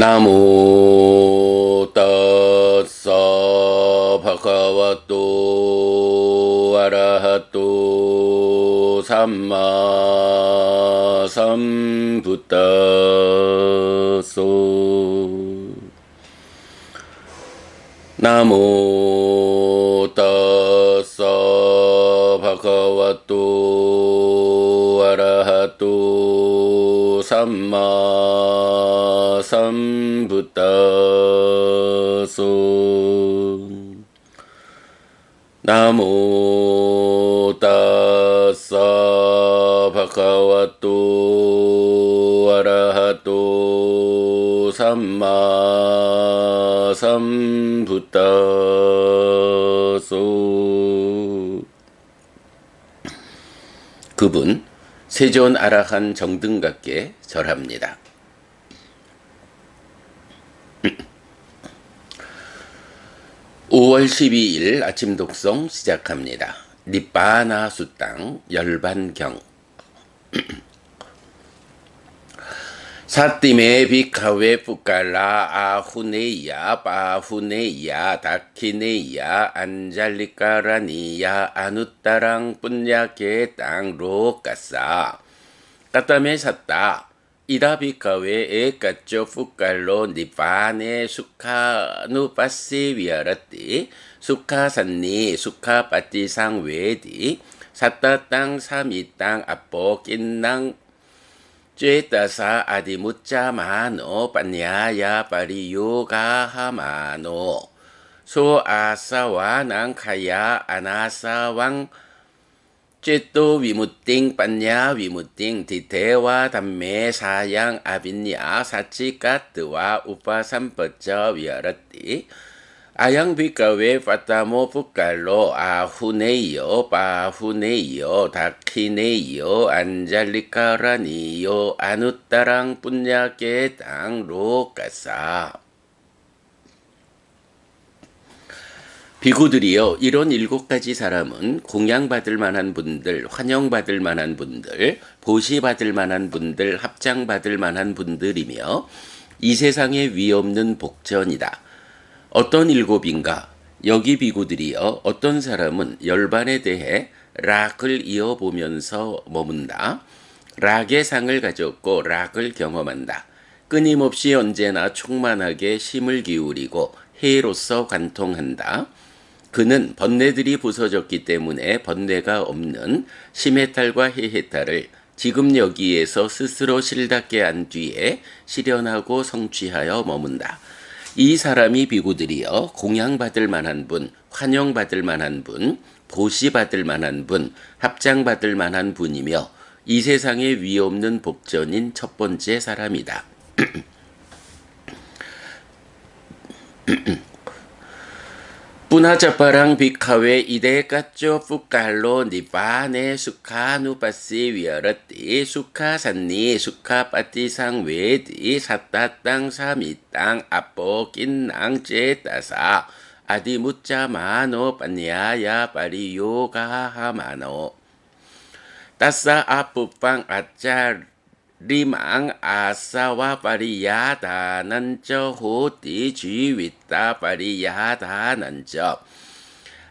나모 따사 바가와또 아라하또 삼마 삼부따소 나모 따사 바가와또 아라하또 삼마 삼부따소 나모 따사 바가와또 아라하또 삼마 삼부따소. 그분 세존 아라한 정등각께 절합니다. 5월 12일 아침 독송 시작합니다. 니빠나 수땅 열반경. 사띠메 비카웨 푸칼라 아후네이야 바후네이야 다키네이야 안잘리까라니야 아누따랑 뿐야케 땅로 까싸 까따메 샀다 이다 비카웨 에까쪼 푸칼로 니파네 수카누 파시 위아라띠 수카산니 수카파티상 웨디 사따 땅 사미 땅 아뽀 낀낭 쬐따사 아디무짜 마노 빠냐야 빠리요가 하마노 소아사와 낭카야 아나사왕 쬐또 위무띵 빠냐 위무띵 디테와 담메 사양 아빈야 사치까뜨와 우파삼퍼쩌 위아라띠 아양 비카웨 파타모 푸칼로 아후네이요 바후네이요 다키네이요 안잘리카라니요 아누따랑 뿐야케 땅로 까싸. 비구들이여, 이런 7가지 사람은 공양받을 만한 분들, 환영받을 만한 분들, 보시받을 만한 분들, 합장받을 만한 분들이며 이 세상에 위없는 복전이다. 어떤 7인가? 여기 비구들이여, 어떤 사람은 열반에 대해 락을 이어보면서 머문다. 락의 상을 가졌고 락을 경험한다. 끊임없이 언제나 충만하게 심을 기울이고 해로서 관통한다. 그는 번뇌들이 부서졌기 때문에 번뇌가 없는 심해탈과 해해탈을 지금 여기에서 스스로 실답게 한 뒤에 실현하고 성취하여 머문다. 이 사람이 비구들이여 공양받을 만한 분, 환영받을 만한 분, 보시받을 만한 분, 합장받을 만한 분이며 이 세상에 위없는 복전인 첫 번째 사람이다. 뿌나자파랑 비카웨 이데 까쪼 푸칼로 니파네 수카누파시 위아라띠 수카산니 수카파티상 웨디 사따땅 사미땅 아뽀 낀낭 제따사 아디무짜 마노 빠냐야 빠리요가 하마노 따싸 아뿌빵 아짜 리망 아사와 파리야다 난저 호띠 쥐윗다 파리야다 난저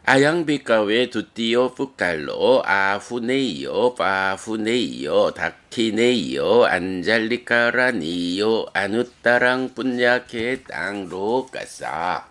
아양비카웨 두띠오 푸칼로 아후네이요 파후네이요 다키네이요 안잘리카라니요 아누따랑 뿐야케 땅로 까싸.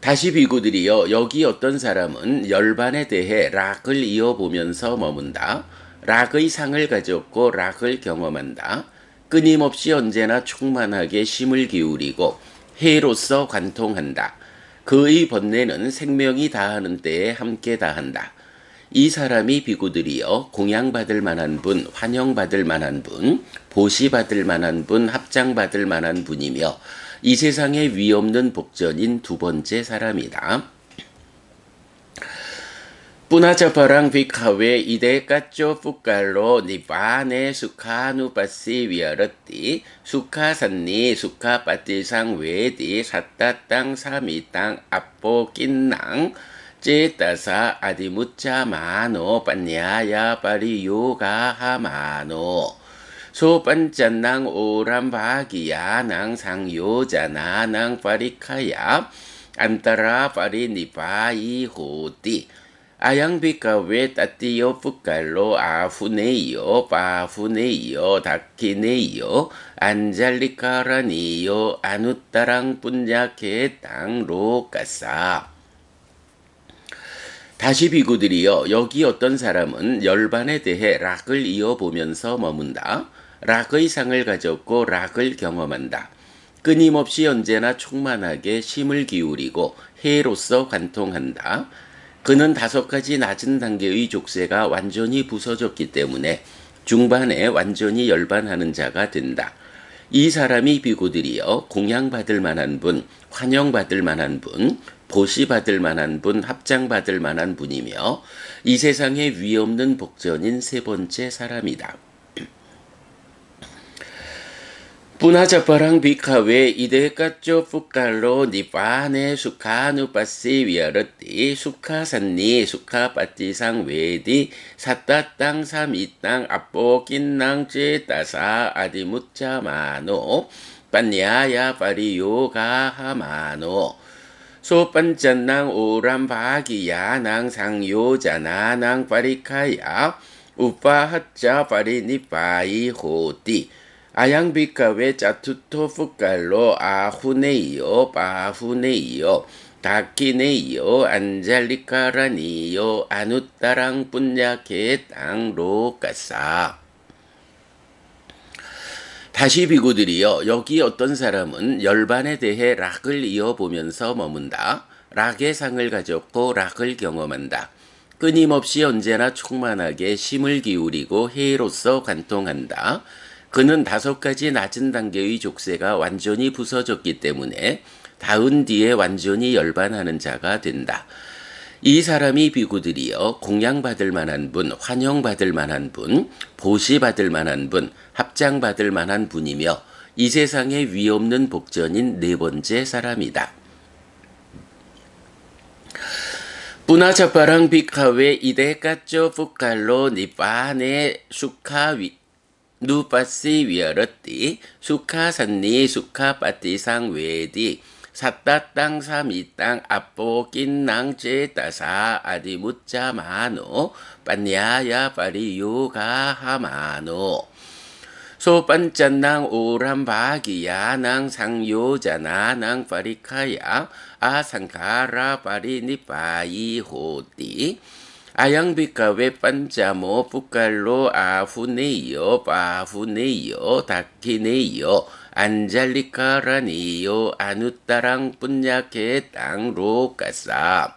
다시 비구들이여, 여기 어떤 사람은 열반에 대해 락을 이어보면서 머문다. 락의 상을 가졌고 락을 경험한다. 끊임없이 언제나 충만하게 심을 기울이고 해로서 관통한다. 그의 번뇌는 생명이 다하는 때에 함께 다한다. 이 사람이 비구들이여, 공양받을 만한 분, 환영받을 만한 분, 보시받을 만한 분, 합장받을 만한 분이며 이 세상에 위없는 복전인 두 번째 사람이다. 뿌나자파랑 비카웨 이데 까쪼 푸칼로 니파네 수카누파시 위아라띠 수카산니 수카파티상 웨디 사따땅 사미땅 아뽀 낀낭 제따사 아디무짜 마노 빠냐야 빠리요가 하마노 소반짠낭 오람바기야낭 상요자나낭 파리카야 안따라 파리니파이 호띠 아양비카웨 따띠요 푸칼로 아후네이요 파후네이요 다키네이요 안잘리카라니요 아누따랑 뿐야케 땅로까사. 다시 비구들이여, 여기 어떤 사람은 열반에 대해 락을 이어보면서 머문다. 락의 상을 가졌고 락을 경험한다. 끊임없이 언제나 충만하게 심을 기울이고 해로서 관통한다. 그는 5가지 낮은 단계의 족쇄가 완전히 부서졌기 때문에 중반에 완전히 열반하는 자가 된다. 이 사람이 비구들이여 공양받을 만한 분, 환영받을 만한 분, 보시받을 만한 분, 합장받을 만한 분이며 이 세상에 위없는 복전인 3번째 사람이다. Punacaparang bhikkhave idekacco pukkallo nibbane sukhanupassi viharati sukhasanni sukhapatisang vedi sattattang samitang appokinnang cetasa adimuccamano panyaya pariyogahamano sopancannang orambagiyanang sangyojananang parikaya upahacca parinippayi hoti 아양비카웨 짜투토 푸칼로 아후네이요 바후네이요 다키네이요 안잘리카라니요 아누따랑 뿐야케 땅로까사. 다시 비구들이여, 여기 어떤 사람은 열반에 대해 락을 이어보면서 머문다. 락의 상을 가졌고 락을 경험한다. 끊임없이 언제나 충만하게 심을 기울이고 해로서 관통한다. 그는 5가지 낮은 단계의 족쇄가 완전히 부서졌기 때문에 닿은 뒤에 완전히 열반하는 자가 된다. 이 사람이 비구들이여 공양받을 만한 분, 환영받을 만한 분, 보시받을 만한 분, 합장받을 만한 분이며 이 세상에 위없는 복전인 4번째 사람이다. Punacaparang bhikkhave idekacco pukkallo nibbane sukhavi 누파시 위아르띠 수카산니 수카파티상 외디 사따땅 사미땅 아뽀긴낭 제따사 아디무짜마노 빠냐야 파리요가하마노 소반짠낭 오람바기야낭 상요자나낭 파리카야 아상카라 파리니파이 호띠 아양비카웨 반자모 푸칼로 아후네이요 바후네이요 다키네이요 안잘리카라니요 아누따랑 뿐야케 땅로까사.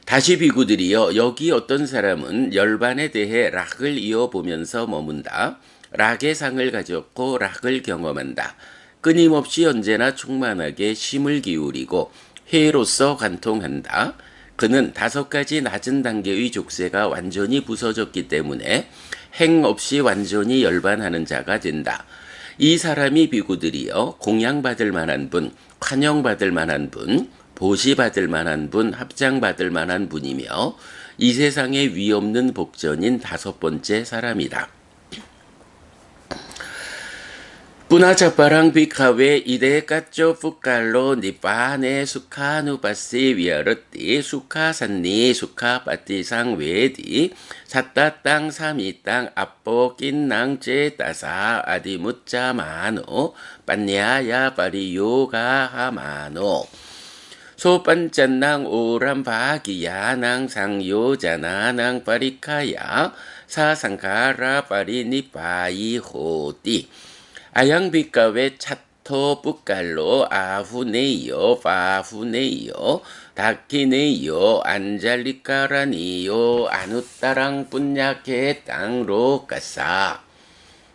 다시 비구들이여, 여기 어떤 사람은 열반에 대해 락을 이어보면서 머문다. 락의 상을 가졌고 락을 경험한다. 끊임없이 언제나 충만하게 심을 기울이고 해로서 관통한다. 그는 5가지 낮은 단계의 족쇄가 완전히 부서졌기 때문에 행 없이 완전히 열반하는 자가 된다. 이 사람이 비구들이여 공양받을 만한 분, 환영받을 만한 분, 보시받을 만한 분, 합장받을 만한 분이며 이 세상에 위없는 복전인 5번째 사람이다. Punacaparang bhikkhave idekacco pukkallo nibbane sukhanupassi viharati sukhasanni sukhapatisang vedi sattattang samitang appokinnang cetasa adimuccamano panyaya pariyogahamano 소반짠낭 오람바기야낭 상요자나낭 파리카야 사상카라 파리니파이 호띠 아양비카웨 차토 뿌칼로 아후네이요 파후네이요 다키네이요 안잘리카라니요 아누따랑 뿐야케 땅로까사.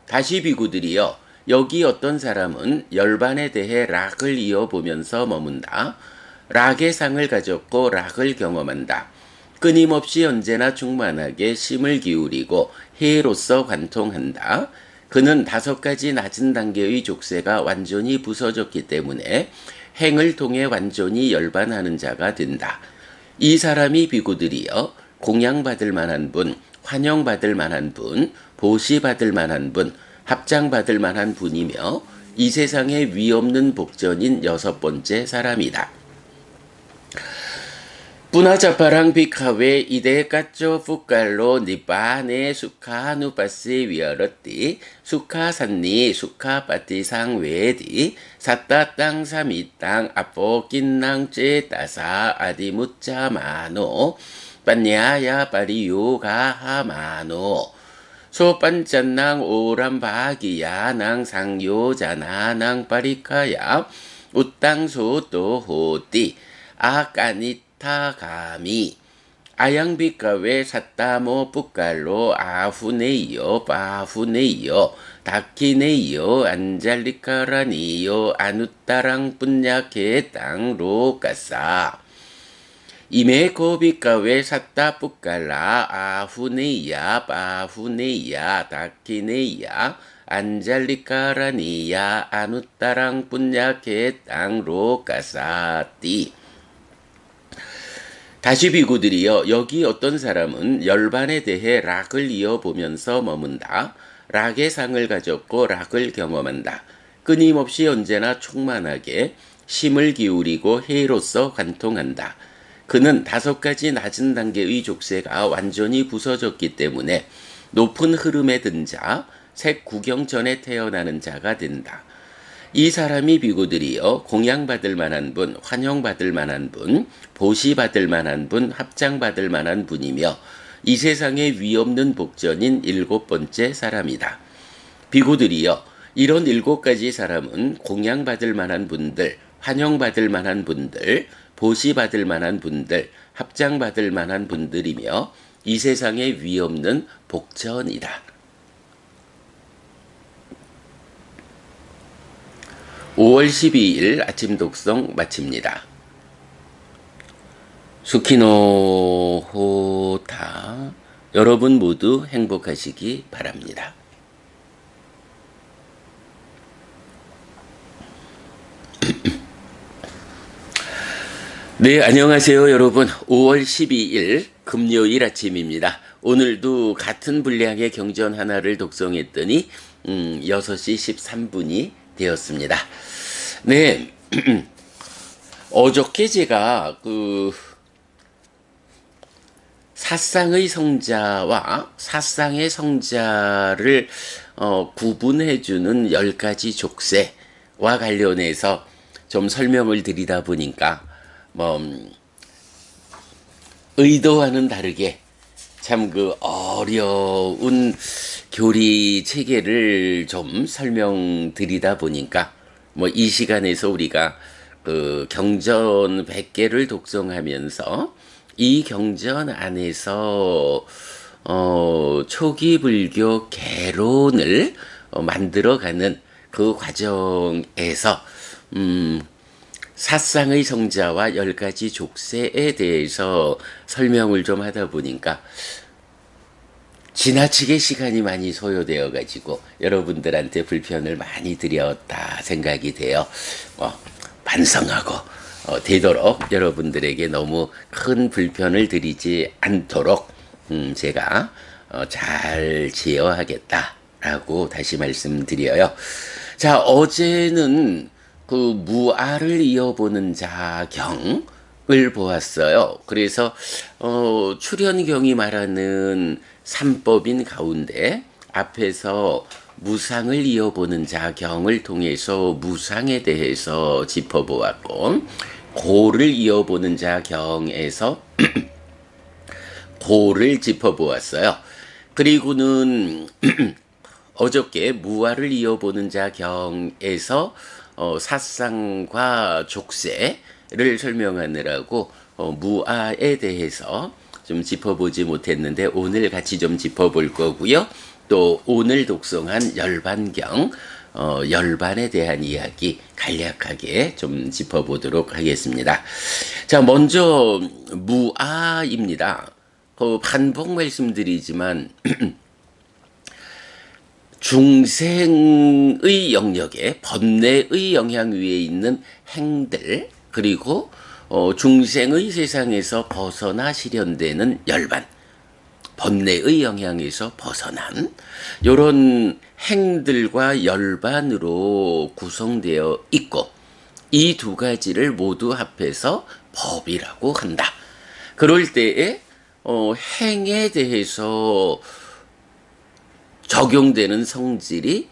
다시 비구들이여, 여기 어떤 사람은 열반에 대해 락을 이어보면서 머문다. 락의 상을 가졌고 락을 경험한다. 끊임없이 언제나 충만하게 심을 기울이고 해로서 관통한다. 그는 5가지 낮은 단계의 족쇄가 완전히 부서졌기 때문에 행을 통해 완전히 열반하는 자가 된다. 이 사람이 비구들이여, 공양받을 만한 분, 환영받을 만한 분, 보시받을 만한 분, 합장받을 만한 분이며 이 세상에 위없는 복전인 여섯 번째 사람이다. Punacaparang bhikkhave ide kacco pukkallo nibbane sukhanupasse viharati sukhasanni sukhapattisang vedi sattatang samitang apokinnang cetasa adimuccamano panyaya pariyogahamano sopancannang oram bhagiyanang sangyojananang parikaya uttang soto hoti akanit 타가미 아양비카웨 사타모 뿌깔로 아후네이요 바후네이요 다키네이요 안잘리카라니요 아누따랑 뿐야케 땅로 까싸 이메코비카웨 사타 뿌깔라 아후네이야 바후네이야 다키네이야 안잘리카라니야 아누따랑 뿐야케 땅로 까싸띠 다시 비구들이여 여기 어떤 사람은 열반에 대해 락을 이어보면서 머문다. 락의 상을 가졌고 락을 경험한다. 끊임없이 언제나 충만하게 심을 기울이고 해로써 관통한다. 그는 5가지 낮은 단계의 족쇄가 완전히 부서졌기 때문에 높은 흐름에 든 자, 색 구경 전에 태어나는 자가 된다. 이 사람이 비구들이여 공양받을 만한 분, 환영받을 만한 분, 보시받을 만한 분, 합장받을 만한 분이며 이 세상에 위없는 복전인 7번째 사람이다. 비구들이여 이런 7가지 사람은 공양받을 만한 분들, 환영받을 만한 분들, 보시받을 만한 분들, 합장받을 만한 분들이며 이 세상에 위없는 복전이다. 5월 12일 아침 독성 마칩니다. 수키노호타 여러분 모두 행복하시기 바랍니다. 네, 안녕하세요 여러분. 5월 12일 금요일 아침입니다. 오늘도 같은 분량의 경전 하나를 독성했더니 6시 13분이 되었습니다. 네, 어저께 제가 사상의 성자와 사상의 성자를 구분해주는 10가지 족쇄와 관련해서 좀 설명을 드리다 보니까 의도와는 다르게 참 어려운 교리 체계를 좀 설명드리다 보니까 이 시간에서 우리가 경전 100개를 독송하면서 이 경전 안에서 초기 불교 개론을 만들어가는 그 과정에서 사상의 성자와 10가지 족쇄에 대해서 설명을 좀 하다 보니까 지나치게 시간이 많이 소요되어 가지고 여러분들한테 불편을 많이 드렸다 생각이 돼요. 반성하고 되도록 여러분들에게 너무 큰 불편을 드리지 않도록 제가 잘 제어하겠다라고 다시 말씀드려요. 자, 어제는 무아를 이어보는 자경을 보았어요. 그래서 출현경이 말하는 3법인 가운데 앞에서 무상을 이어보는 자경을 통해서 무상에 대해서 짚어보았고, 고를 이어보는 자경에서 고를 짚어보았어요. 그리고는 어저께 무아를 이어보는 자경에서 사상과 족쇄를 설명하느라고 무아에 대해서 좀 짚어보지 못했는데 오늘 같이 좀 짚어볼 거고요. 또 오늘 독송한 열반경, 열반에 대한 이야기 간략하게 좀 짚어보도록 하겠습니다. 자, 먼저 무아입니다. 반복 말씀드리지만 중생의 영역에 번뇌의 영향 위에 있는 행들, 그리고 중생의 세상에서 벗어나 실현되는 열반, 번뇌의 영향에서 벗어난 요런 행들과 열반으로 구성되어 있고, 이 두 가지를 모두 합해서 법이라고 한다. 그럴 때에 행에 대해서 적용되는 성질이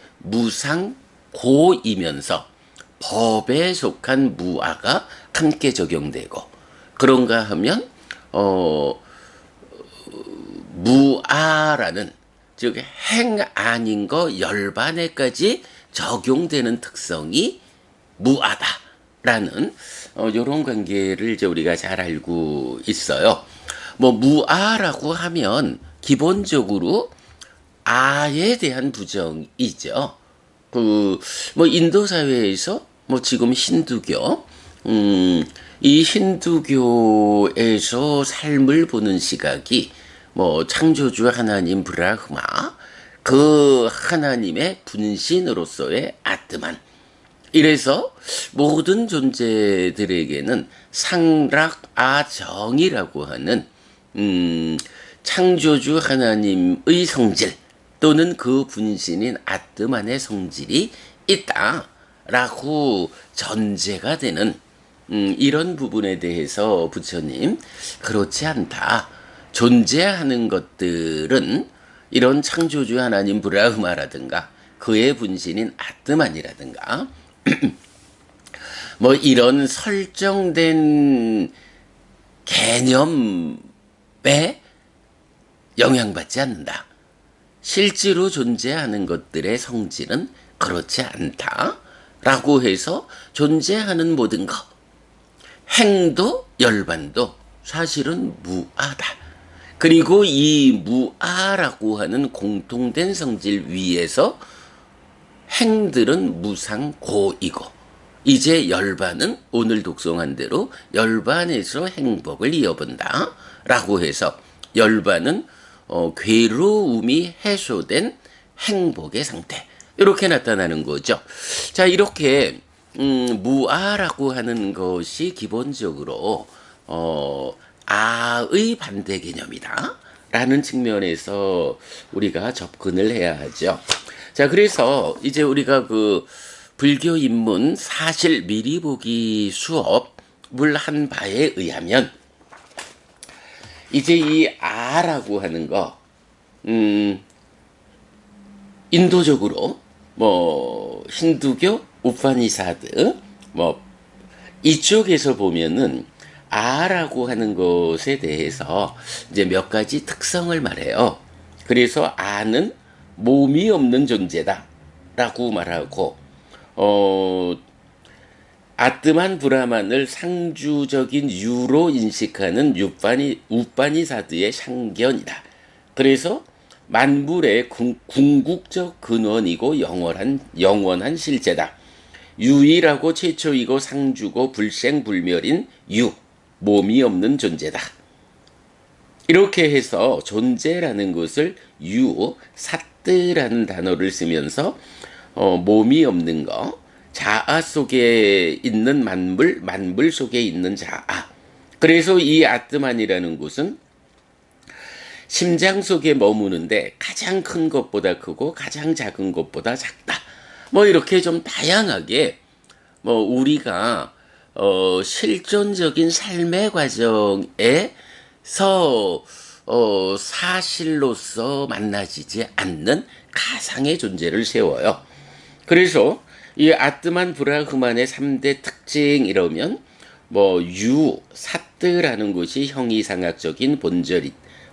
무상고이면서 법에 속한 무아가 함께 적용되고, 그런가 하면 무아라는, 즉 행 아닌 거 열반에까지 적용되는 특성이 무아다라는 이런 관계를 이제 우리가 잘 알고 있어요. 뭐 무아라고 하면 기본적으로 아에 대한 부정이죠. 뭐 인도 사회에서 뭐 지금 힌두교, 이 힌두교에서 삶을 보는 시각이 뭐 창조주 하나님 브라흐마, 그 하나님의 분신으로서의 아트만. 이래서 모든 존재들에게는 상락아정이라고 하는 창조주 하나님의 성질 또는 그 분신인 아트만의 성질이 있다라고 전제가 되는 이런 부분에 대해서 부처님, 그렇지 않다. 존재하는 것들은 이런 창조주 하나님 브라흐마라든가 그의 분신인 아트만이라든가 뭐 이런 설정된 개념에 영향받지 않는다. 실제로 존재하는 것들의 성질은 그렇지 않다라고 해서 존재하는 모든 것, 행도 열반도 사실은 무아다. 그리고 이 무아라고 하는 공통된 성질 위에서 행들은 무상고이고, 이제 열반은 오늘 독송한 대로 열반에서 행복을 이어본다 라고 해서 열반은 괴로움이 해소된 행복의 상태, 이렇게 나타나는 거죠. 자, 이렇게 무아라고 하는 것이 기본적으로 아의 반대 개념이다 라는 측면에서 우리가 접근을 해야 하죠. 자, 그래서 이제 우리가 그 불교 입문 사실 미리 보기 수업을 한 바에 의하면, 이제 이 아라고 하는 거, 인도적으로 뭐 힌두교, 우파니사드 뭐 이쪽에서 보면은 아라고 하는 것에 대해서 이제 몇 가지 특성을 말해요. 그래서 아는 몸이 없는 존재다 라고 말하고, 아트만 브라만을 상주적인 유로 인식하는 우파니사드의 상견이다. 그래서 만물의 궁극적 근원이고 영원한 실제다. 유일하고 최초이고 상주고 불생불멸인 유, 몸이 없는 존재다. 이렇게 해서 존재라는 것을 유, 사뜨라는 단어를 쓰면서 몸이 없는 거, 자아 속에 있는 만물 속에 있는 자아. 그래서 이 아트만이라는 것은 심장 속에 머무는데 가장 큰 것보다 크고 가장 작은 것보다 작다. 뭐 이렇게 좀 다양하게 뭐 우리가 실존적인 삶의 과정에서 사실로서 만나지지 않는 가상의 존재를 세워요. 그래서 이 아트만 브라흐만의 3대 특징 이러면 뭐 사뜨라는 것이 형이상학적인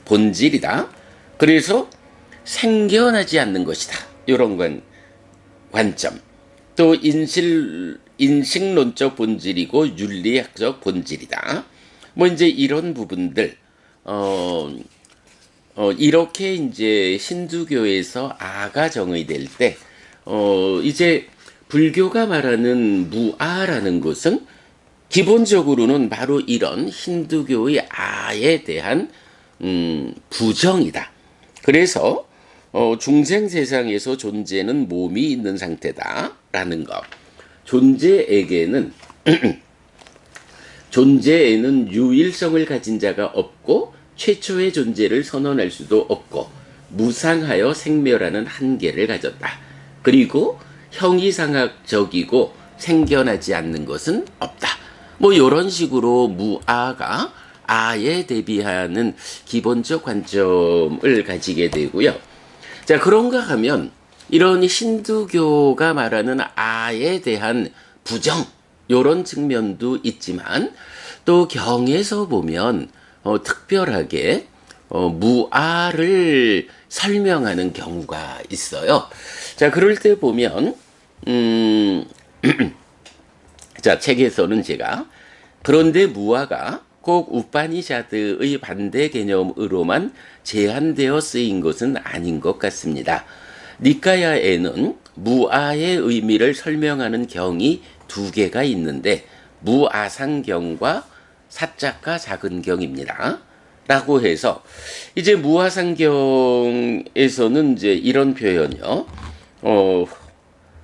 본질이다. 그래서 생겨나지 않는 것이다. 이런 관점. 또 인식론적 본질이고 윤리학적 본질이다. 뭐 이제 이런 부분들 이렇게 이제 힌두교에서 아가 정의될 때 이제 불교가 말하는 무아라는 것은 기본적으로는 바로 이런 힌두교의 아에 대한 부정이다. 그래서 중생 세상에서 존재는 몸이 있는 상태다라는 것. 존재에게는 존재에는 유일성을 가진 자가 없고 최초의 존재를 선언할 수도 없고 무상하여 생멸하는 한계를 가졌다. 그리고 형이상학적이고 생겨나지 않는 것은 없다. 뭐 이런 식으로 무아가 아에 대비하는 기본적 관점을 가지게 되고요. 자, 그런가 하면 이런 힌두교가 말하는 아에 대한 부정, 이런 측면도 있지만 또 경에서 보면 특별하게 무아를 설명하는 경우가 있어요. 자, 그럴 때 보면 자, 책에서는 제가 그런데 무아가 꼭 우파니샤드의 반대 개념으로만 제한되어 쓰인 것은 아닌 것 같습니다. 니카야에는 무아의 의미를 설명하는 경이 두 개가 있는데 무아상경과 사자가 작은경입니다. 라고 해서 이제 무아상경에서는 이제 이런 표현이요.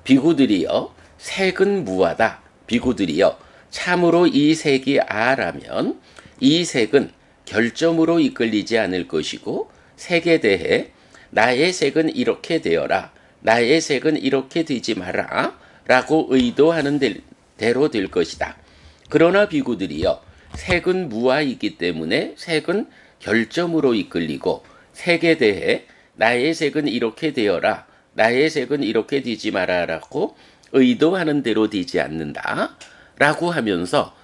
비구들이여 색은 무아다. 비구들이여 참으로 이 색이 아라면 이 색은 결점으로 이끌리지 않을 것이고 색에 대해 나의 색은 이렇게 되어라. 나의 색은 이렇게 되지 마라. 라고 의도하는 대로 될 것이다. 그러나 비구들이여 색은 무아이기 때문에 색은 결점으로 이끌리고 색에 대해 나의 색은 이렇게 되어라. 나의 색은 이렇게 되지 마라. 라고 의도하는 대로 되지 않는다. 라고 하면서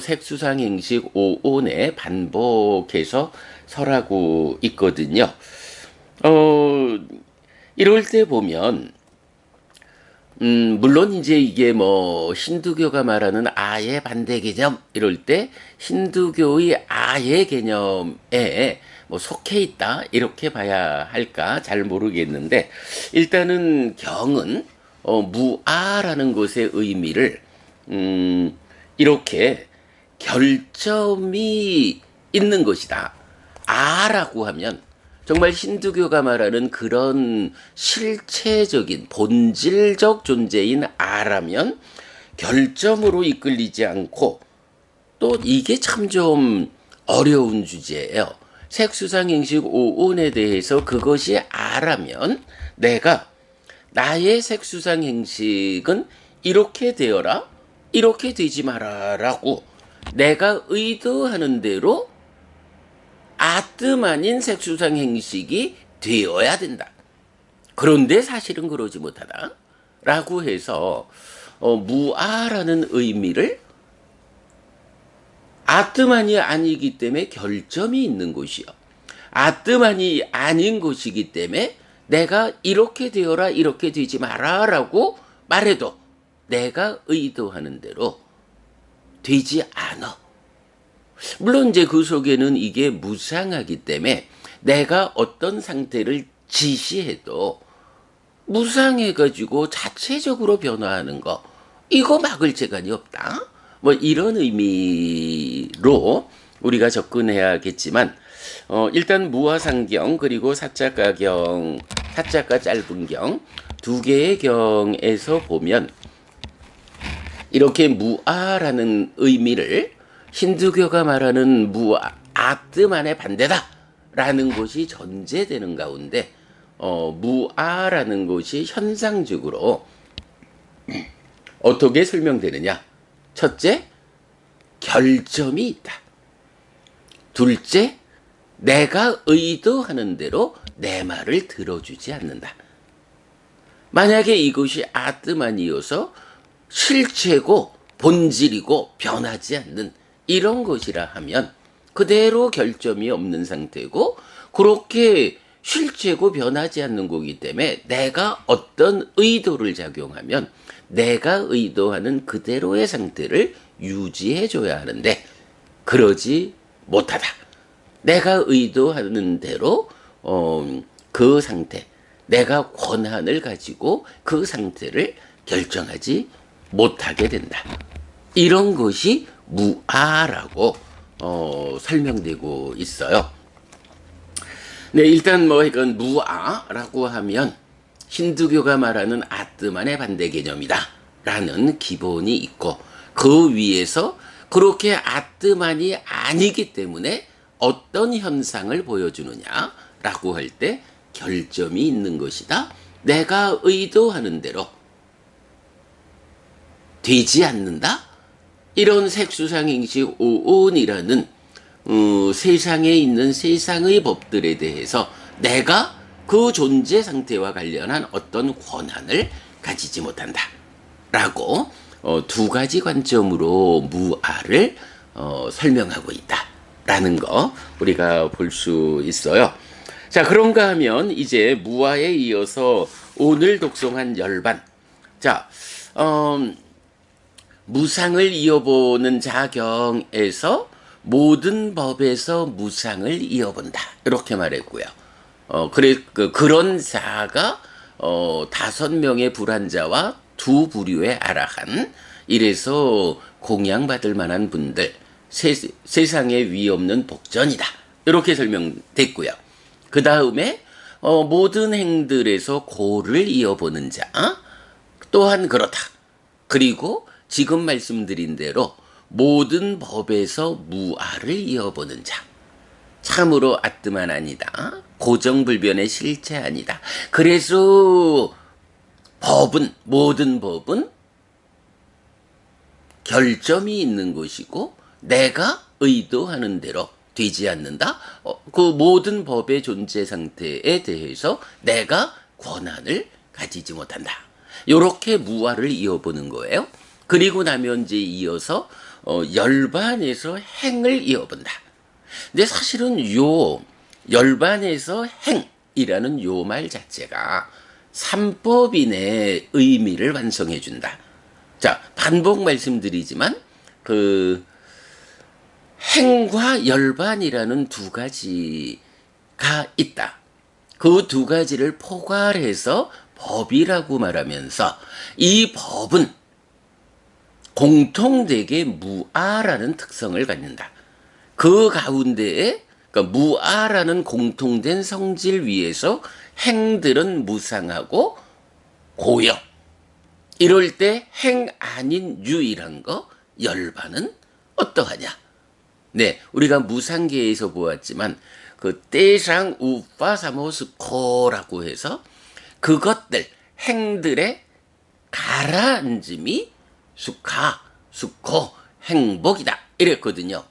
색수상행식 5온에 반복해서 설하고 있거든요. 이럴 때 보면 물론 이제 이게 뭐 힌두교가 말하는 아의 반대 개념 이럴 때 힌두교의 아의 개념에 뭐 속해 있다 이렇게 봐야 할까 잘 모르겠는데 일단은 경은 무아라는 것의 의미를 이렇게 결점이 있는 것이다. 아라고 하면 정말 힌두교가 말하는 그런 실체적인 본질적 존재인 아라면 결점으로 이끌리지 않고 또 이게 참 좀 어려운 주제예요. 색수상행식 5온에 대해서 그것이 아라면 내가 나의 색수상행식은 이렇게 되어라 이렇게 되지 마라라고 내가 의도하는 대로 아뜸 아닌 색수상 행식이 되어야 된다. 그런데 사실은 그러지 못하다. 라고 해서 무아라는 의미를 아뜸만이 아니기 때문에 결점이 있는 것이요. 아뜸만이 아닌 것이기 때문에 내가 이렇게 되어라 이렇게 되지 마라 라고 말해도 내가 의도하는 대로 되지 않아. 물론 이제 그 속에는 이게 무상하기 때문에 내가 어떤 상태를 지시해도 무상해가지고 자체적으로 변화하는 거 이거 막을 재간이 없다. 뭐 이런 의미로 우리가 접근해야겠지만 일단 무아상경 그리고 사자가경 사자가 짧은 경 두 개의 경에서 보면 이렇게 무아라는 의미를 힌두교가 말하는 아뜸만의 반대다라는 것이 전제되는 가운데 무아라는 것이 현상적으로 어떻게 설명되느냐? 첫째, 결점이 있다. 둘째, 내가 의도하는 대로 내 말을 들어주지 않는다. 만약에 이것이 아뜸만이어서 실체고 본질이고 변하지 않는 이런 것이라 하면 그대로 결점이 없는 상태고 그렇게 실체고 변하지 않는 거기 때문에 내가 어떤 의도를 작용하면 내가 의도하는 그대로의 상태를 유지해 줘야 하는데 그러지 못하다. 내가 의도하는 대로 그 상태, 내가 권한을 가지고 그 상태를 결정하지 못하게 된다. 이런 것이 무아라고 설명되고 있어요. 네, 일단 뭐 이건 무아라고 하면 힌두교가 말하는 아뜨만의 반대 개념이다 라는 기본이 있고 그 위에서 그렇게 아뜸한이 아니기 때문에 어떤 현상을 보여주느냐라고 할 때 결점이 있는 것이다. 내가 의도하는 대로 되지 않는다. 이런 색수상행식 오온이라는 세상에 있는 세상의 법들에 대해서 내가 그 존재 상태와 관련한 어떤 권한을 가지지 못한다. 라고 두 가지 관점으로 무아를 설명하고 있다. 라는 거 우리가 볼 수 있어요. 자, 그런가 하면 이제 무아에 이어서 오늘 독송한 열반. 자, 무상을 이어보는 자경에서 모든 법에서 무상을 이어본다. 이렇게 말했고요. 그런 자가 5명의 불환자와 2부류의 아라한, 이래서 공양받을 만한 분들, 세상에 위 없는 복전이다. 이렇게 설명됐고요. 그 다음에 모든 행들에서 고를 이어보는 자 또한 그렇다. 그리고 지금 말씀드린 대로 모든 법에서 무아를 이어보는 자, 참으로 아뜸한 아니다. 고정불변의 실체 아니다. 그래서 모든 법은 결점이 있는 것이고 내가 의도하는 대로 되지 않는다. 그 모든 법의 존재 상태에 대해서 내가 권한을 가지지 못한다. 이렇게 무아를 이어보는 거예요. 그리고 나면 이제 이어서 열반에서 행을 이어본다. 근데 사실은 요 열반에서 행이라는 요 말 자체가 삼법인의 의미를 완성해 준다. 자, 반복 말씀드리지만 그 행과 열반이라는 두 가지가 있다. 그 두 가지를 포괄해서 법이라고 말하면서 이 법은 공통되게 무아라는 특성을 갖는다. 그 가운데에 그러니까 무아라는 공통된 성질 위에서 행들은 무상하고 고여. 이럴 때 행 아닌 유일한 거 열반은 어떠하냐? 네, 우리가 무상계에서 보았지만 그 떼상 우파사모스코라고 해서 그것들 행들의 가라앉음이 수카, 수코, 행복이다 이랬거든요.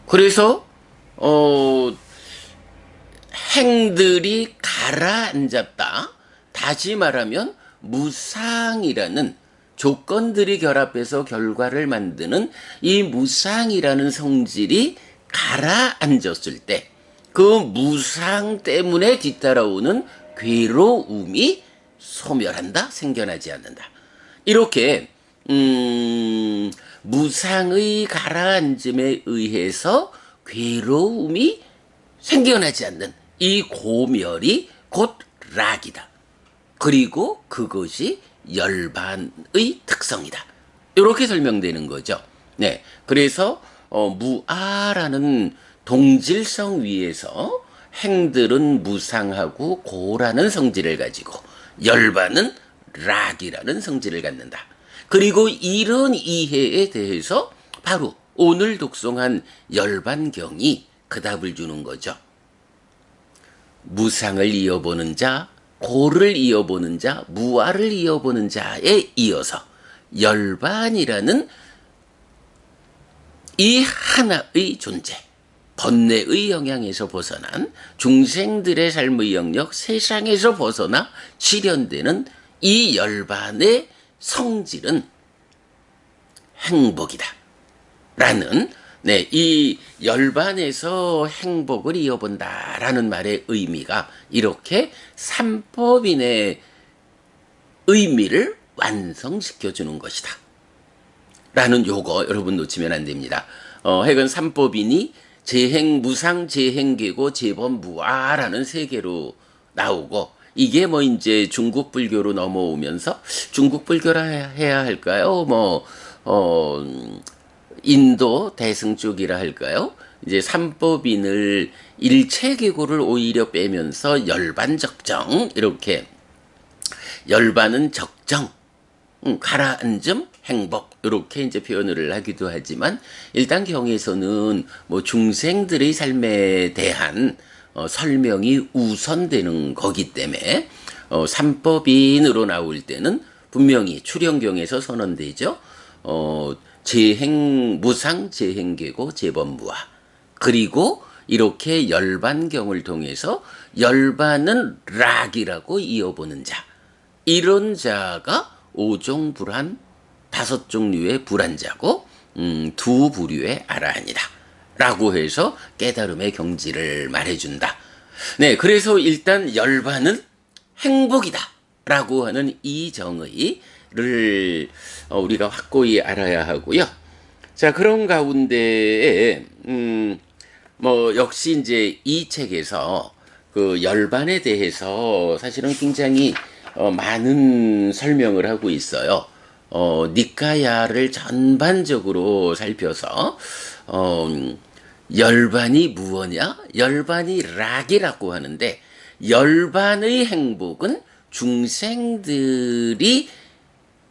그래서 행들이 가라앉았다. 다시 말하면 무상이라는 조건들이 결합해서 결과를 만드는 이 무상이라는 성질이 가라앉았을 때 그 무상 때문에 뒤따라오는 괴로움이 소멸한다, 생겨나지 않는다. 이렇게 무상의 가라앉음에 의해서 괴로움이 생겨나지 않는 이 고멸이 곧 락이다. 그리고 그것이 열반의 특성이다. 이렇게 설명되는 거죠. 네, 그래서 무아라는 동질성 위에서 행들은 무상하고 고라는 성질을 가지고 열반은 락이라는 성질을 갖는다. 그리고 이런 이해에 대해서 바로 오늘 독송한 열반경이 그 답을 주는 거죠. 무상을 이어보는 자, 고를 이어보는 자, 무아를 이어보는 자에 이어서 열반이라는 이 하나의 존재, 번뇌의 영향에서 벗어난 중생들의 삶의 영역, 세상에서 벗어나 실현되는 이 열반의 성질은 행복이다. 라는 이 열반에서 행복을 이어본다라는 말의 의미가 이렇게 삼법인의 의미를 완성시켜 주는 것이다. 라는 요거 여러분 놓치면 안 됩니다. 하여간 삼법인이 재행 무상, 재행계고 재범 무아라는 세 개로 나오고 이게 뭐 이제 중국 불교로 넘어오면서 중국 불교라 해야 할까요? 인도 대승 쪽이라 할까요? 이제 삼법인을 일체계고를 오히려 빼면서 열반적정 이렇게 열반은 적정, 가라앉음, 행복 이렇게 이제 표현을 하기도 하지만 일단 경에서는 뭐 중생들의 삶에 대한 설명이 우선되는 거기 때문에 삼법인으로 나올 때는 분명히 출연경에서 선언되죠. 재행 무상 재행계고 재범무화 그리고 이렇게 열반경을 통해서 열반은 락이라고 이어보는 자 이런 자가 5종 불한 5종류의 불한자고 두 부류의 아라한이다 라고 해서 깨달음의 경지를 말해준다. 네, 그래서 일단 열반은 행복이다 라고 하는 이 정의를 우리가 확고히 알아야 하고요. 자, 그런 가운데에 뭐 역시 이제 이 책에서 그 열반에 대해서 사실은 굉장히 많은 설명을 하고 있어요. 니카야를 전반적으로 살펴서 열반이 무엇이냐? 열반이 락이라고 하는데 열반의 행복은 중생들이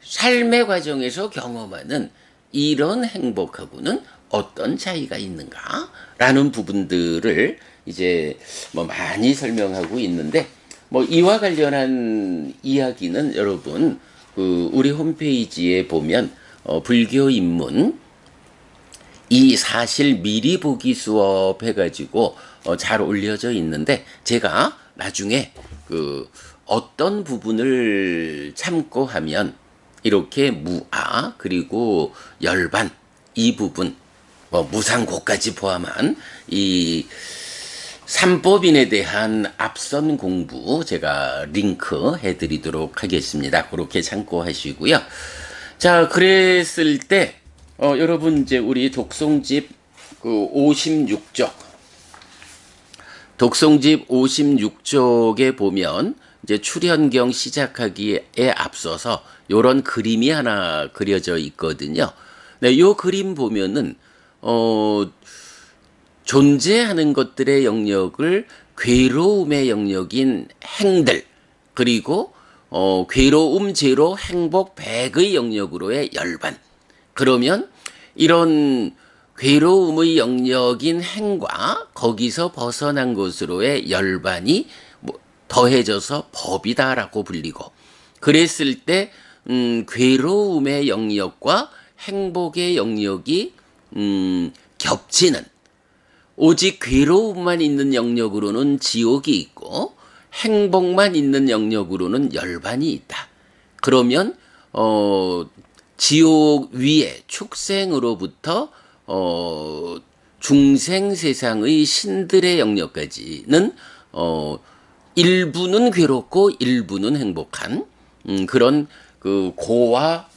삶의 과정에서 경험하는 이런 행복하고는 어떤 차이가 있는가라는 부분들을 이제 뭐 많이 설명하고 있는데 뭐 이와 관련한 이야기는 여러분 그 우리 홈페이지에 보면 불교 입문 이 사실 미리 보기 수업 해가지고 잘 올려져 있는데 제가 나중에 그 어떤 부분을 참고하면 이렇게 무아 그리고 열반 이 부분 뭐 무상고까지 포함한 이 삼법인에 대한 앞선 공부 제가 링크 해드리도록 하겠습니다. 그렇게 참고하시고요. 자, 그랬을 때 여러분 이제 우리 독송집 그 56쪽 독송집 56쪽에 보면 이제 출현경 시작하기에 앞서서 요런 그림이 하나 그려져 있거든요. 네, 요 그림 보면은 존재하는 것들의 영역을 괴로움의 영역인 행들 그리고 괴로움 제로 행복 100의 영역으로의 열반 그러면 이런 괴로움의 영역인 행과 거기서 벗어난 것으로의 열반이 더해져서 법이다라고 불리고 그랬을 때 괴로움의 영역과 행복의 영역이 겹치는 오직 괴로움만 있는 영역으로는 지옥이 있고 행복만 있는 영역으로는 열반이 있다. 그러면 지옥 위에 축생으로부터 중생 세상의 신들의 영역까지는 일부는 괴롭고 일부는 행복한 그런 그 고와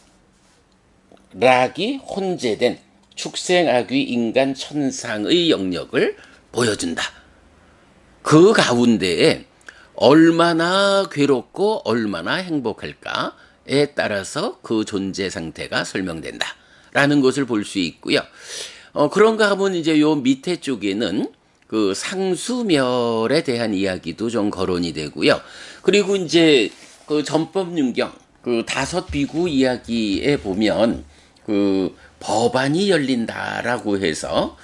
락이 혼재된 축생, 악귀, 인간, 천상의 영역을 보여준다. 그 가운데에 얼마나 괴롭고 얼마나 행복할까에 따라서 그 존재 상태가 설명된다. 라는 것을 볼 수 있고요. 그런가 하면 이제 요 밑에 쪽에는 그 상수멸에 대한 이야기도 좀 거론이 되고요. 그리고 이제 그 전법윤경 그 5 비구 이야기에 보면 그 법안이 열린다라고 해서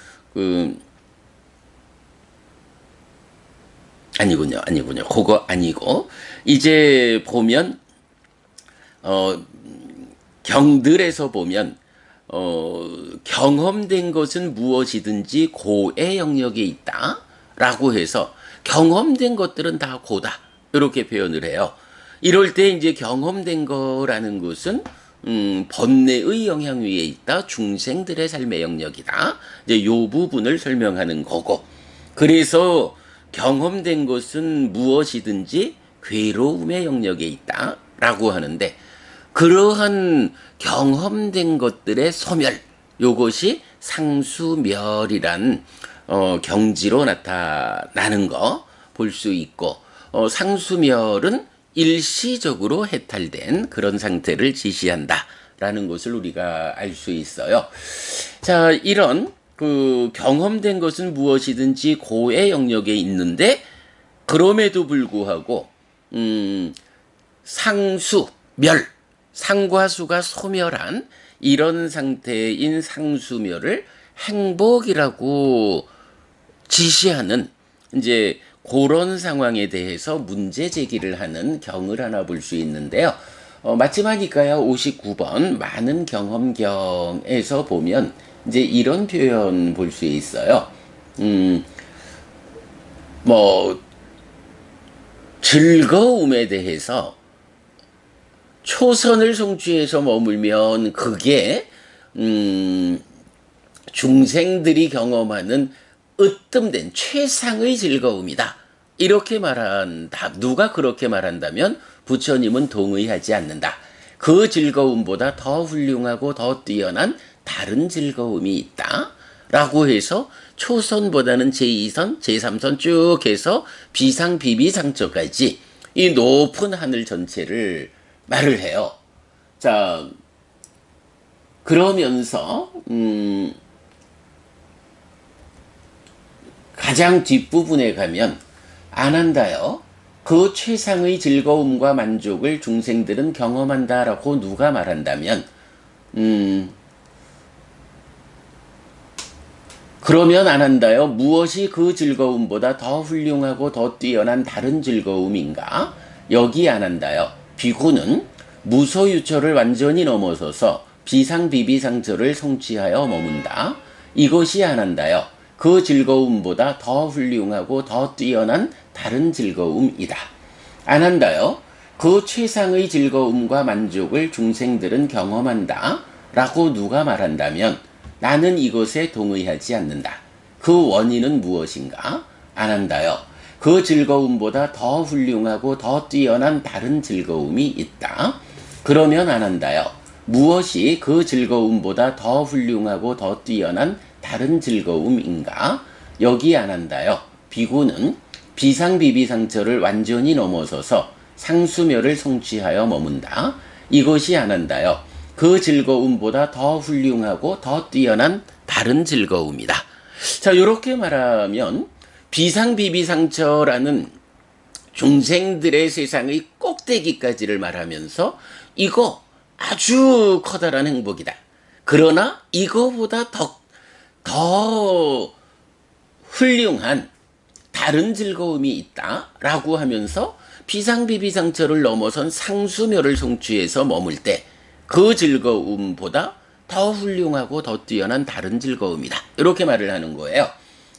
아니군요. 그거 아니고 이제 보면 경들에서 보면 경험된 것은 무엇이든지 고의 영역에 있다라고 해서 경험된 것들은 다 고다 이렇게 표현을 해요. 이럴 때 이제 경험된 거라는 것은 번뇌의 영향 위에 있다. 중생들의 삶의 영역이다. 이제 요 부분을 설명하는 거고. 그래서 경험된 것은 무엇이든지 괴로움의 영역에 있다라고 하는데 그러한 경험된 것들의 소멸 요것이 상수멸이란 경지로 나타나는 거 볼 수 있고 상수멸은 일시적으로 해탈된 그런 상태를 지시한다라는 것을 우리가 알 수 있어요. 자, 이런 그 경험된 것은 무엇이든지 고의 영역에 있는데 그럼에도 불구하고 상수, 멸, 상과 수가 소멸한 이런 상태인 상수멸을 행복이라고 지시하는 이제 그런 상황에 대해서 문제 제기를 하는 경을 하나 볼 수 있는데요. 마지막이니까요. 59번 많은 경험경에서 보면 이제 이런 표현 볼 수 있어요. 뭐 즐거움에 대해서 초선을 성취해서 머물면 그게 중생들이 경험하는 으뜸된 최상의 즐거움이다. 이렇게 말한다. 누가 그렇게 말한다면 부처님은 동의하지 않는다. 그 즐거움보다 더 훌륭하고 더 뛰어난 다른 즐거움이 있다. 라고 해서 초선보다는 제2선, 제3선 쭉 해서 비상, 비비상처까지 이 높은 하늘 전체를 말을 해요. 자, 그러면서 가장 뒷부분에 가면 안 한다요. 그 최상의 즐거움과 만족을 중생들은 경험한다라고 누가 말한다면 그러면 안 한다요. 무엇이 그 즐거움보다 더 훌륭하고 더 뛰어난 다른 즐거움인가? 여기 안 한다요. 비구는 무소유처를 완전히 넘어서서 비상비비상처를 성취하여 머문다. 이것이 안 한다요. 그 즐거움보다 더 훌륭하고 더 뛰어난 다른 즐거움이다. 안 한다요. 그 최상의 즐거움과 만족을 중생들은 경험한다. 라고 누가 말한다면 나는 이것에 동의하지 않는다. 그 원인은 무엇인가? 안 한다요. 그 즐거움보다 더 훌륭하고 더 뛰어난 다른 즐거움이 있다. 그러면 안 한다요. 무엇이 그 즐거움보다 더 훌륭하고 더 뛰어난 다른 즐거움인가? 여기 안 한다요. 비구는 비상비비상처를 완전히 넘어서서 상수멸을 성취하여 머문다. 이것이 안 한다요. 그 즐거움보다 더 훌륭하고 더 뛰어난 다른 즐거움이다. 자, 이렇게 말하면 비상비비상처라는 중생들의 세상의 꼭대기까지를 말하면서 이거 아주 커다란 행복이다. 그러나 이거보다 더 훌륭한 다른 즐거움이 있다라고 하면서 비상비비상처를 넘어선 상수멸을 성취해서 머물 때 그 즐거움보다 더 훌륭하고 더 뛰어난 다른 즐거움이다. 이렇게 말을 하는 거예요.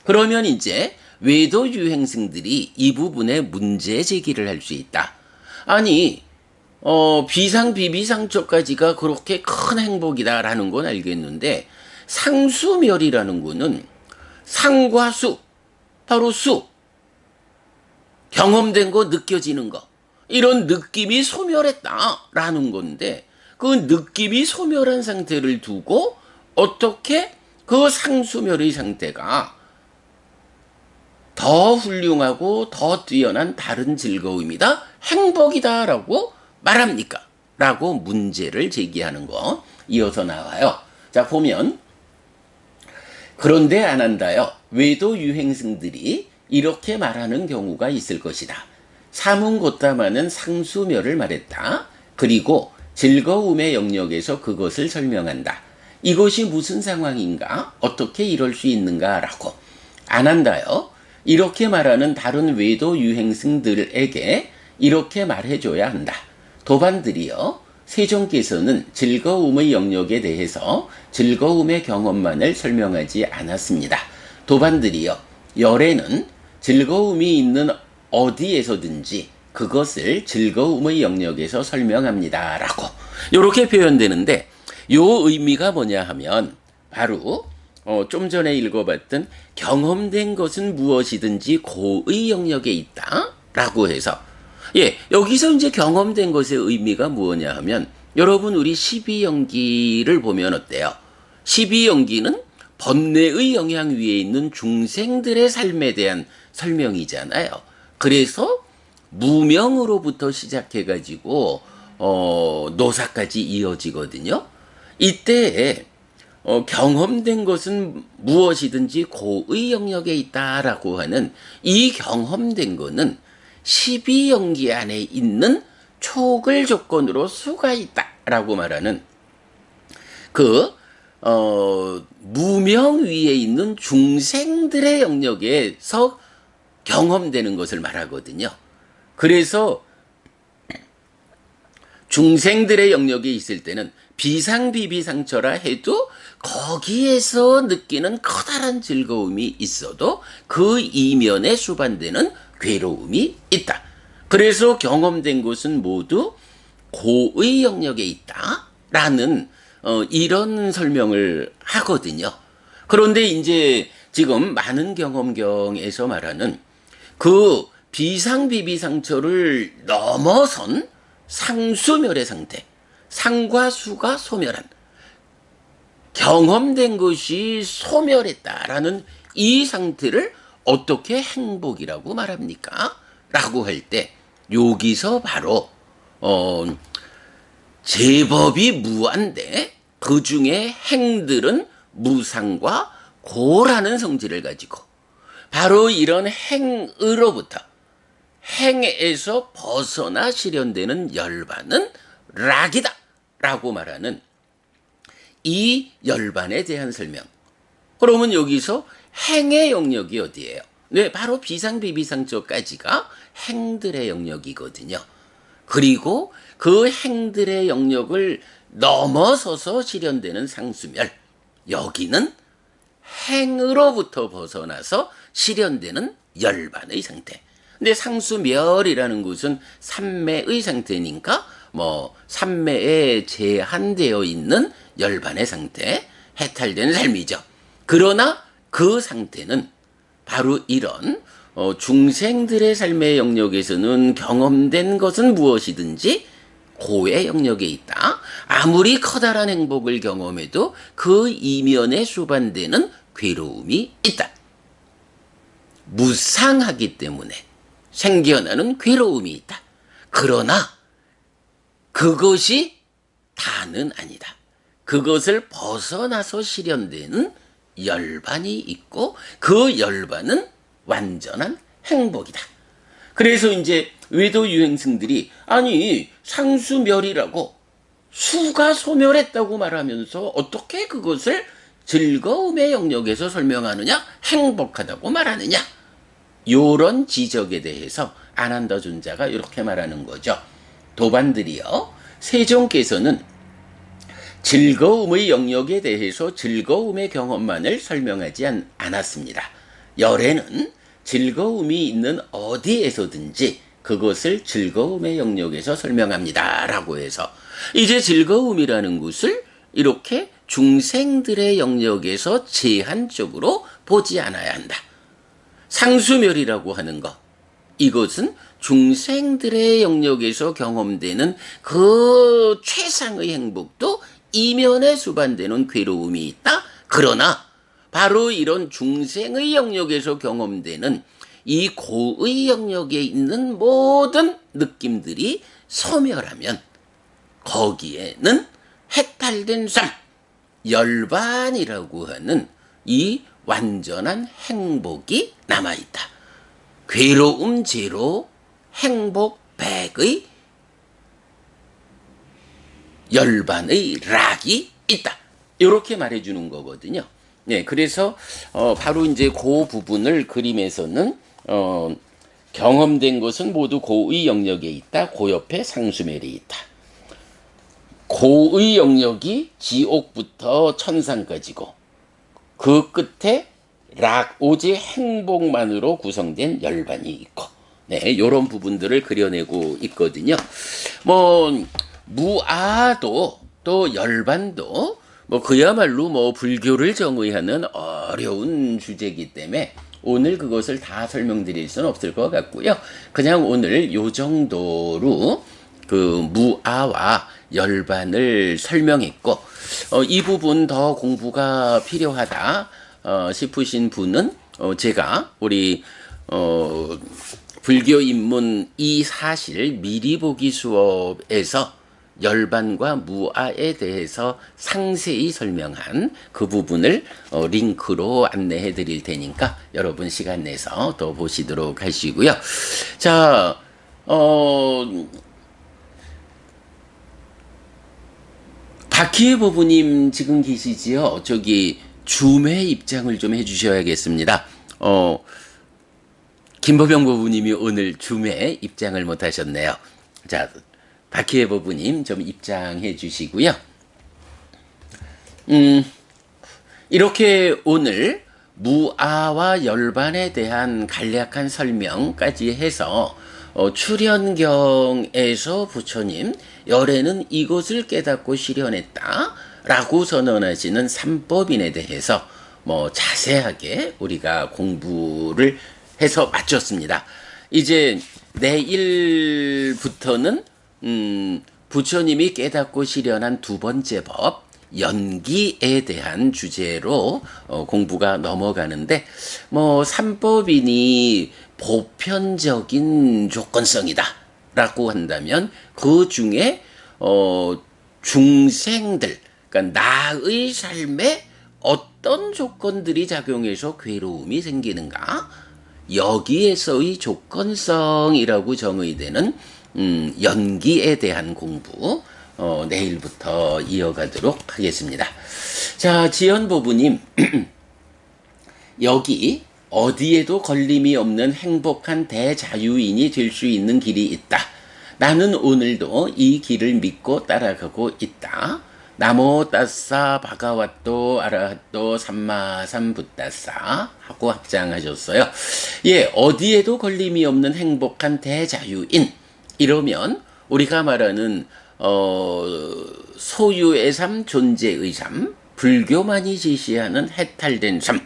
그러면 이제 외도 유행승들이 이 부분에 문제 제기를 할 수 있다. 아니 비상비비상처까지가 그렇게 큰 행복이다라는 건 알겠는데 상수멸이라는 거는 상과 수, 바로 수, 경험된 거, 느껴지는 거, 이런 느낌이 소멸했다라는 건데 그 느낌이 소멸한 상태를 두고 어떻게 그 상수멸의 상태가 더 훌륭하고 더 뛰어난 다른 즐거움이다, 행복이다라고 말합니까? 라고 문제를 제기하는 거 이어서 나와요. 자, 보면 그런데 안 한다요. 외도 유행승들이 이렇게 말하는 경우가 있을 것이다. 사문고타마는 상수멸을 말했다. 그리고 즐거움의 영역에서 그것을 설명한다. 이것이 무슨 상황인가? 어떻게 이럴 수 있는가? 라고 안 한다요. 이렇게 말하는 다른 외도 유행승들에게 이렇게 말해줘야 한다. 도반들이요. 세종께서는 즐거움의 영역에 대해서 즐거움의 경험만을 설명하지 않았습니다. 도반들이요. 열애는 즐거움이 있는 어디에서든지 그것을 즐거움의 영역에서 설명합니다. 라고 이렇게 표현되는데 요 의미가 뭐냐 하면 바로 좀 전에 읽어봤던 경험된 것은 무엇이든지 고의 영역에 있다. 라고 해서 여기서 이제 경험된 것의 의미가 무엇냐 하면 여러분 우리 12연기를 보면 어때요? 12연기는 번뇌의 영향 위에 있는 중생들의 삶에 대한 설명이잖아요. 그래서 무명으로부터 시작해가지고 노사까지 이어지거든요. 이때 경험된 것은 무엇이든지 고의 영역에 있다라고 하는 이 경험된 거는 12연기 안에 있는 촉을 조건으로 수가 있다라고 말하는 그 무명 위에 있는 중생들의 영역에서 경험되는 것을 말하거든요. 그래서 중생들의 영역에 있을 때는 비상비비상처라 해도 거기에서 느끼는 커다란 즐거움이 있어도 그 이면에 수반되는 괴로움이 있다. 그래서 경험된 것은 모두 고의 영역에 있다라는 이런 설명을 하거든요. 그런데 이제 지금 많은 경험경에서 말하는 그 비상비비상처를 넘어선 상수멸의 상태, 상과 수가 소멸한, 경험된 것이 소멸했다라는 이 상태를 어떻게 행복이라고 말합니까? 라고 할 때 여기서 바로 제법이 무한데 그 중에 행들은 무상과 고라는 성질을 가지고 바로 이런 행으로부터 행에서 벗어나 실현되는 열반은 락이다 라고 말하는 이 열반에 대한 설명. 그러면 여기서 행의 영역이 어디예요? 네, 바로 비상비비상처까지가 행들의 영역이거든요. 그리고 그 행들의 영역을 넘어서서 실현되는 상수멸, 여기는 행으로부터 벗어나서 실현되는 열반의 상태. 근데 상수멸이라는 것은 삼매의 상태니까 삼매에 제한되어 있는 열반의 상태, 해탈된 삶이죠. 그러나 그 상태는 바로 이런 중생들의 삶의 영역에서는 경험된 것은 무엇이든지 고의 영역에 있다. 아무리 커다란 행복을 경험해도 그 이면에 수반되는 괴로움이 있다. 무상하기 때문에 생겨나는 괴로움이 있다. 그러나 그것이 다는 아니다. 그것을 벗어나서 실현되는 열반이 있고 그 열반은 완전한 행복이다. 그래서 이제 외도 유행승들이 아니 상수멸이라고 수가 소멸했다고 말하면서 어떻게 그것을 즐거움의 영역에서 설명하느냐, 행복하다고 말하느냐, 요런 지적에 대해서 아난다 존자가 이렇게 말하는 거죠. 도반들이요, 세종께서는 즐거움의 영역에 대해서 즐거움의 경험만을 설명하지 않았습니다. 열에는 즐거움이 있는 어디에서든지 그것을 즐거움의 영역에서 설명합니다. 라고 해서 이제 즐거움이라는 것을 이렇게 중생들의 영역에서 제한적으로 보지 않아야 한다. 상수멸이라고 하는 것, 이것은 중생들의 영역에서 경험되는 그 최상의 행복도 이면에 수반되는 괴로움이 있다. 그러나 바로 이런 중생의 영역에서 경험되는 이 고의 영역에 있는 모든 느낌들이 소멸하면 거기에는 해탈된 삶, 열반이라고 하는 이 완전한 행복이 남아있다. 괴로움 제로, 행복 100의 열반의 락이 있다. 이렇게 말해주는 거거든요. 네, 그래서 바로 이제 그 부분을 그림에서는 경험된 것은 모두 고의 영역에 있다. 그 옆에 상수멸이 있다. 고의 영역이 지옥부터 천상까지고 그 끝에 락, 오직 행복만으로 구성된 열반이 있고, 네, 이런 부분들을 그려내고 있거든요. 무아도 또 열반도 그야말로 불교를 정의하는 어려운 주제이기 때문에 오늘 그것을 다 설명드릴 수는 없을 것 같고요. 그냥 오늘 요 정도로 그 무아와 열반을 설명했고, 이 부분 더 공부가 필요하다 싶으신 분은 제가 우리 불교 입문 이 사실 미리 보기 수업에서 열반과 무아에 대해서 상세히 설명한 그 부분을 링크로 안내해 드릴 테니까 여러분 시간 내서 또 보시도록 하시고요. 자, 박희애 부부님 지금 계시지요? 저기 줌의 입장을 좀 해주셔야겠습니다. 김보병 부부님이 오늘 줌에 입장을 못 하셨네요. 자, 박희애 부부님 좀 입장해 주시고요. 이렇게 오늘 무아와 열반에 대한 간략한 설명까지 해서 출현경에서 부처님 열애는 이것을 깨닫고 실현했다 라고 선언하시는 삼법인에 대해서 자세하게 우리가 공부를 해서 마쳤습니다. 이제 내일부터는 부처님이 깨닫고 실현한 두 번째 법 연기에 대한 주제로 공부가 넘어가는데 삼법인이 보편적인 조건성이다 라고 한다면 그 중에 중생들 그러니까 나의 삶에 어떤 조건들이 작용해서 괴로움이 생기는가 여기에서의 조건성이라고 정의되는 연기에 대한 공부 내일부터 이어가도록 하겠습니다. 자, 지연부부님 여기 어디에도 걸림이 없는 행복한 대자유인이 될 수 있는 길이 있다. 나는 오늘도 이 길을 믿고 따라가고 있다. 나모 따싸 바가와또 아라핫또 삼마삼붓따싸 하고 합장하셨어요. 예, 어디에도 걸림이 없는 행복한 대자유인 이러면 우리가 말하는 소유의 삶, 존재의 삶, 불교만이 제시하는 해탈된 삶,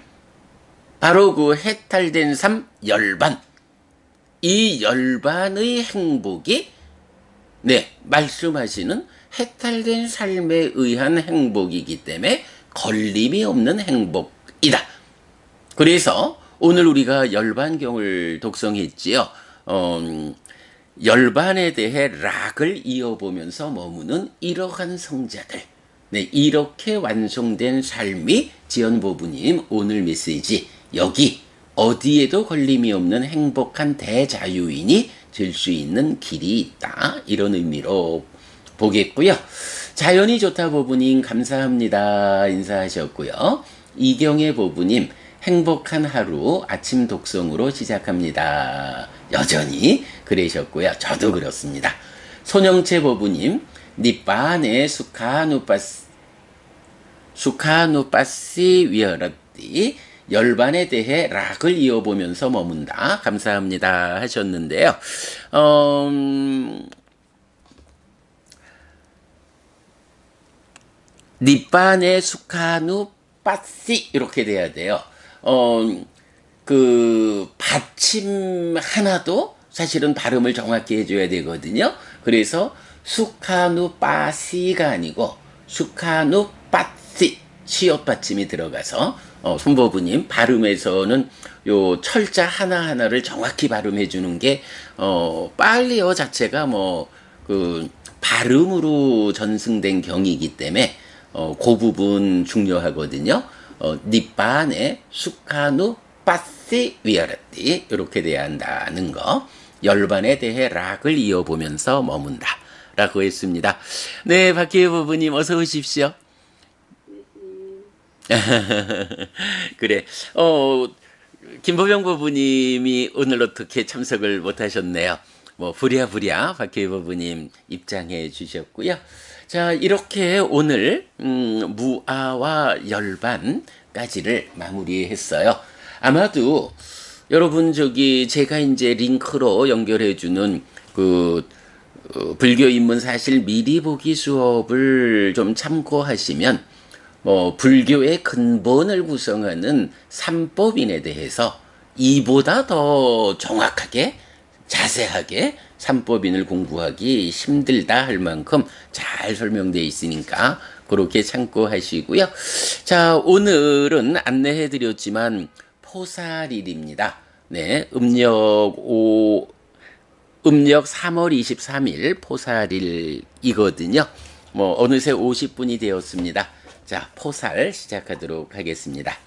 바로 그 해탈된 삶 열반, 이 열반의 행복이 말씀하시는 해탈된 삶에 의한 행복이기 때문에 걸림이 없는 행복이다. 그래서 오늘 우리가 열반경을 독송했지요. 열반에 대해 락을 이어보면서 머무는 이러한 성자들. 이렇게 완성된 삶이 지연보부님 오늘 메시지 여기 어디에도 걸림이 없는 행복한 대자유인이 될 수 있는 길이 있다. 이런 의미로 보겠고요. 자연이 좋다 보부님 감사합니다. 인사하셨고요. 이경애 보부님 행복한 하루 아침 독성으로 시작합니다. 여전히 그러셨고요. 저도 그렇습니다. 손영채 보부님 니빠네 수카누빠시 위어러띠 열반에 대해 락을 이어보면서 머문다. 감사합니다 하셨는데요. 니빠네 수카누빠시 이렇게 돼야 돼요. 그 받침 하나도 사실은 발음을 정확히 해줘야 되거든요. 그래서 수카누빠시가 아니고 수카누빠시 시옷 받침이 들어가서 손보부님 발음에서는 요 철자 하나하나를 정확히 발음해 주는 게 빨리어 자체가 그 발음으로 전승된 경이기 때문에 그 부분 중요하거든요. 니빠네 수카누 빠시 위아라띠 이렇게 돼야 한다는 거. 열반에 대해 락을 이어보면서 머문다 라고 했습니다. 네, 박희애 부부님 어서 오십시오. 그래. 김보병 부부님이 오늘 어떻게 참석을 못하셨네요. 부랴부랴 박희애 부부님 입장해 주셨고요. 자, 이렇게 오늘 무아와 열반까지를 마무리했어요. 아마도 여러분 제가 이제 링크로 연결해 주는 그 불교 입문 사실 미리 보기 수업을 좀 참고하시면 불교의 근본을 구성하는 삼법인에 대해서 이보다 더 정확하게 자세하게 삼법인을 공부하기 힘들다 할 만큼 잘 설명되어 있으니까 그렇게 참고하시고요. 자, 오늘은 안내해 드렸지만 포살일입니다. 네, 음력 3월 23일 포살일이거든요. 어느새 50분이 되었습니다. 자, 포살 시작하도록 하겠습니다.